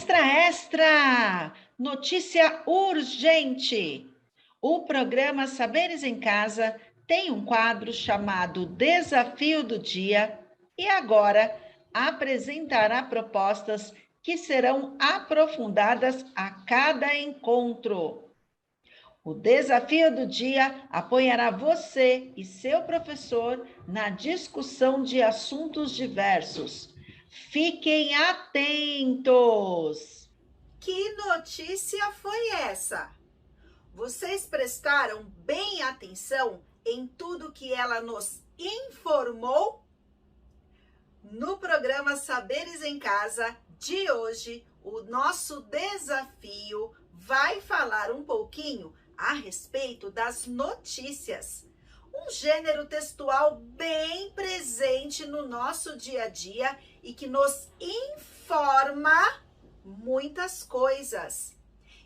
Extra, extra! Notícia urgente! O programa Saberes em Casa tem um quadro chamado Desafio do Dia e agora apresentará propostas que serão aprofundadas a cada encontro. O Desafio do Dia apoiará você e seu professor na discussão de assuntos diversos. Fiquem atentos! Que notícia foi essa? Vocês prestaram bem atenção em tudo que ela nos informou? No programa Saberes em Casa de hoje, o nosso desafio vai falar um pouquinho a respeito das notícias. Um gênero textual bem presente no nosso dia a dia e que nos informa muitas coisas.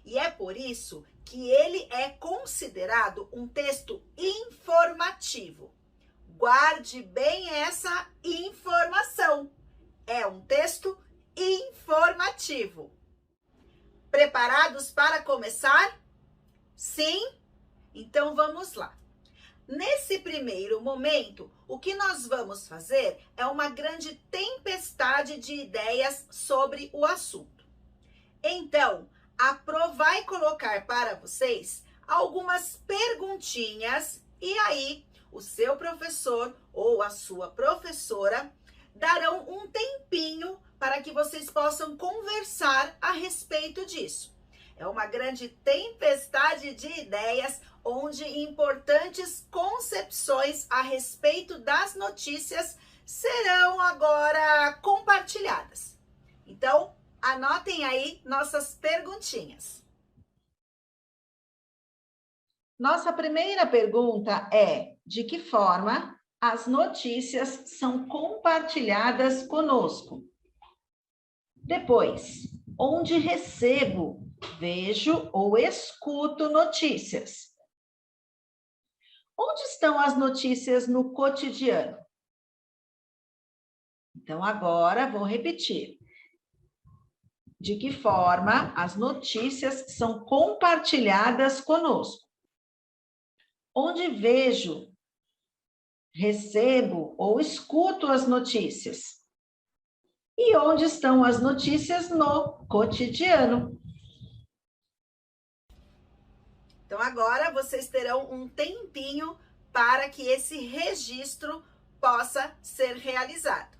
E é por isso que ele é considerado um texto informativo. Guarde bem essa informação. É um texto informativo. Preparados para começar? Sim? Então vamos lá. Nesse primeiro momento, o que nós vamos fazer é uma grande tempestade de ideias sobre o assunto. Então, a Pro vai colocar para vocês algumas perguntinhas e aí o seu professor ou a sua professora darão um tempinho para que vocês possam conversar a respeito disso. É uma grande tempestade de ideias onde importantes concepções a respeito das notícias serão agora compartilhadas. Então, anotem aí nossas perguntinhas. Nossa primeira pergunta é: de que forma as notícias são compartilhadas conosco? Depois, onde recebo, vejo ou escuto notícias? Onde estão as notícias no cotidiano? Então, agora vou repetir. De que forma as notícias são compartilhadas conosco? Onde vejo, recebo ou escuto as notícias? E onde estão as notícias no cotidiano? Então agora vocês terão um tempinho para que esse registro possa ser realizado.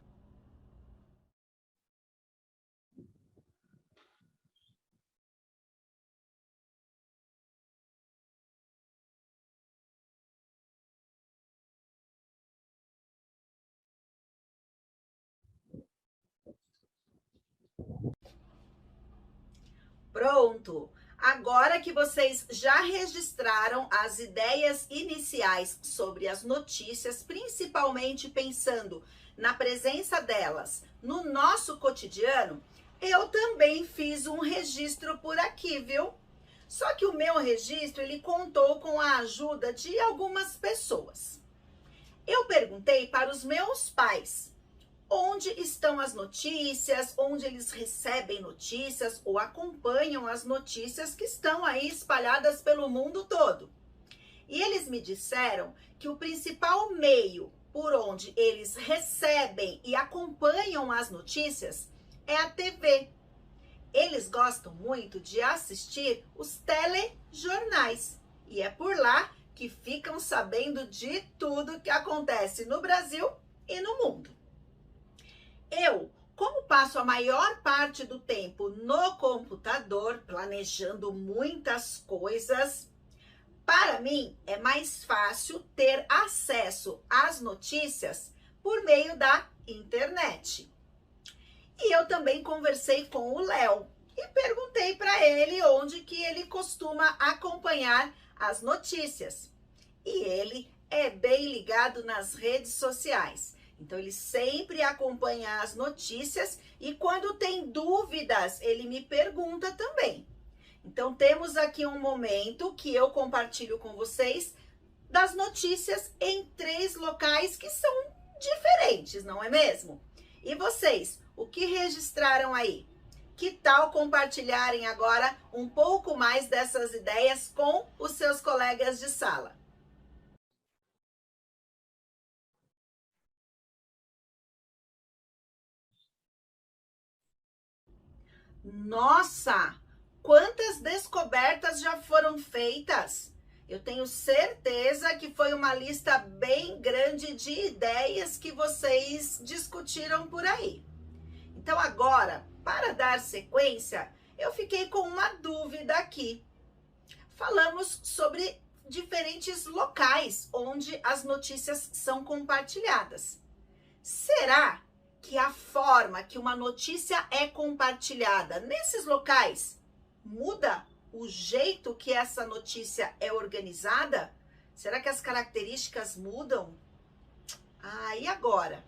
Pronto! Agora que vocês já registraram as ideias iniciais sobre as notícias, principalmente pensando na presença delas no nosso cotidiano, eu também fiz um registro por aqui, viu? Só que o meu registro, ele contou com a ajuda de algumas pessoas. Eu perguntei para os meus pais onde estão as notícias, onde eles recebem notícias ou acompanham as notícias que estão aí espalhadas pelo mundo todo. E eles me disseram que o principal meio por onde eles recebem e acompanham as notícias é a TV. Eles gostam muito de assistir os telejornais e é por lá que ficam sabendo de tudo que acontece no Brasil e no mundo. Eu, como passo a maior parte do tempo no computador, planejando muitas coisas, para mim é mais fácil ter acesso às notícias por meio da internet. E eu também conversei com o Léo e perguntei para ele onde que ele costuma acompanhar as notícias. E ele é bem ligado nas redes sociais. Então, ele sempre acompanha as notícias e quando tem dúvidas, ele me pergunta também. Então, temos aqui um momento que eu compartilho com vocês das notícias em 3 locais que são diferentes, não é mesmo? E vocês, o que registraram aí? Que tal compartilharem agora um pouco mais dessas ideias com os seus colegas de sala? Nossa, quantas descobertas já foram feitas! Eu tenho certeza que foi uma lista bem grande de ideias que vocês discutiram por aí. Então agora, para dar sequência, eu fiquei com uma dúvida aqui. Falamos sobre diferentes locais onde as notícias são compartilhadas. Será que a forma que uma notícia é compartilhada nesses locais muda o jeito que essa notícia é organizada? Será que as características mudam? E agora?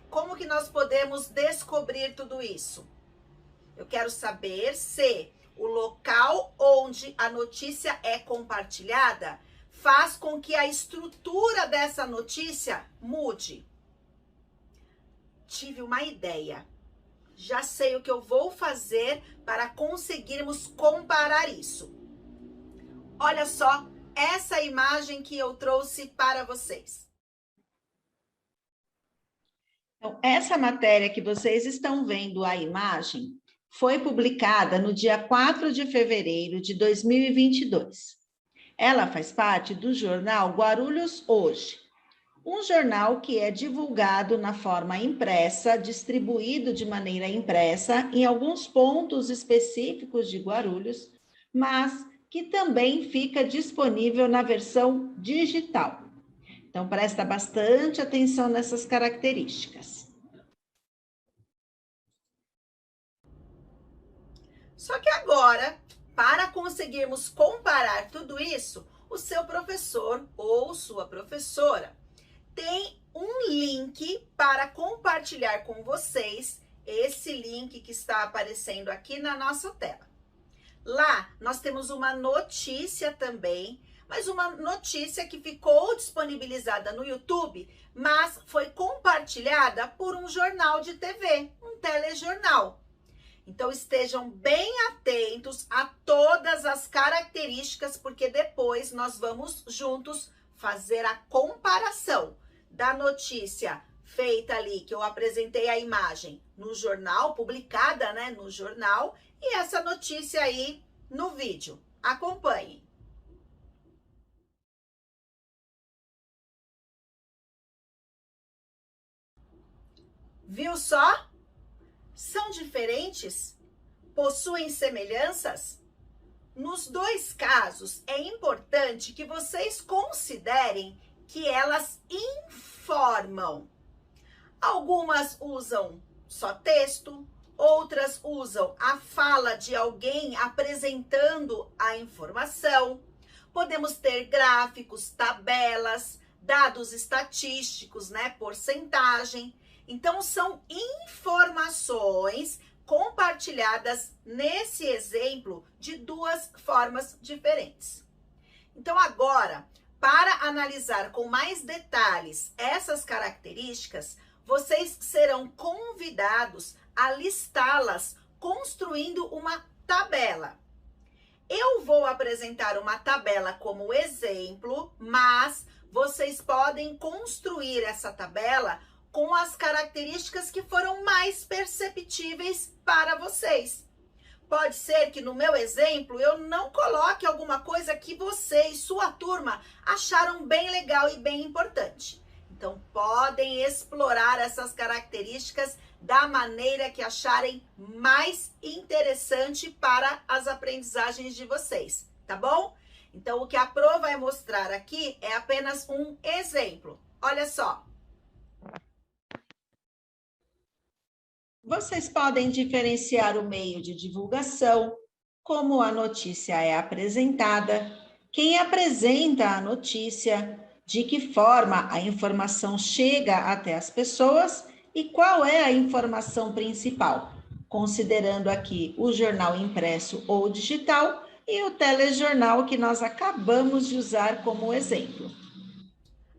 Como que nós podemos descobrir tudo isso? Eu quero saber se o local onde a notícia é compartilhada faz com que a estrutura dessa notícia mude. Tive uma ideia. Já sei o que eu vou fazer para conseguirmos comparar isso. Olha só essa imagem que eu trouxe para vocês. Então, essa matéria que vocês estão vendo a imagem foi publicada no dia 4 de fevereiro de 2022. Ela faz parte do jornal Guarulhos Hoje, um jornal que é divulgado na forma impressa, distribuído de maneira impressa em alguns pontos específicos de Guarulhos, mas que também fica disponível na versão digital. Então, presta bastante atenção nessas características. Só que agora, para conseguirmos comparar tudo isso, o seu professor ou sua professora tem um link para compartilhar com vocês, esse link que está aparecendo aqui na nossa tela. Lá nós temos uma notícia também, mas uma notícia que ficou disponibilizada no YouTube, mas foi compartilhada por um jornal de TV, um telejornal. Então estejam bem atentos a todas as características, porque depois nós vamos juntos fazer a comparação da notícia feita ali, que eu apresentei a imagem no jornal, publicada, né, no jornal, e essa notícia aí no vídeo. Acompanhe. Viu só? São diferentes? Possuem semelhanças? Nos dois casos, é importante que vocês considerem que elas informam. Algumas usam só texto, outras usam a fala de alguém apresentando a informação. Podemos ter gráficos, tabelas, dados estatísticos, né, porcentagem. Então, são informações compartilhadas nesse exemplo de duas formas diferentes. Então, agora, para analisar com mais detalhes essas características, vocês serão convidados a listá-las construindo uma tabela. Eu vou apresentar uma tabela como exemplo, mas vocês podem construir essa tabela com as características que foram mais perceptíveis para vocês. Pode ser que no meu exemplo eu não coloque alguma coisa que você e sua turma acharam bem legal e bem importante. Então, podem explorar essas características da maneira que acharem mais interessante para as aprendizagens de vocês, tá bom? Então, o que a Pro vai mostrar aqui é apenas um exemplo. Olha só. Vocês podem diferenciar o meio de divulgação, como a notícia é apresentada, quem apresenta a notícia, de que forma a informação chega até as pessoas e qual é a informação principal, considerando aqui o jornal impresso ou digital e o telejornal que nós acabamos de usar como exemplo.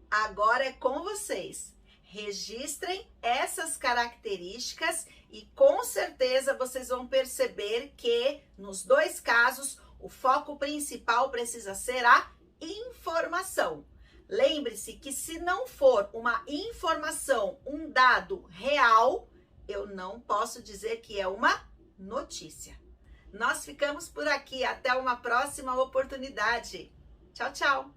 Agora é com vocês. Registrem essas características e com certeza vocês vão perceber que nos dois casos o foco principal precisa ser a informação. Lembre-se que se não for uma informação, um dado real, eu não posso dizer que é uma notícia. Nós ficamos por aqui. Até uma próxima oportunidade. Tchau, tchau!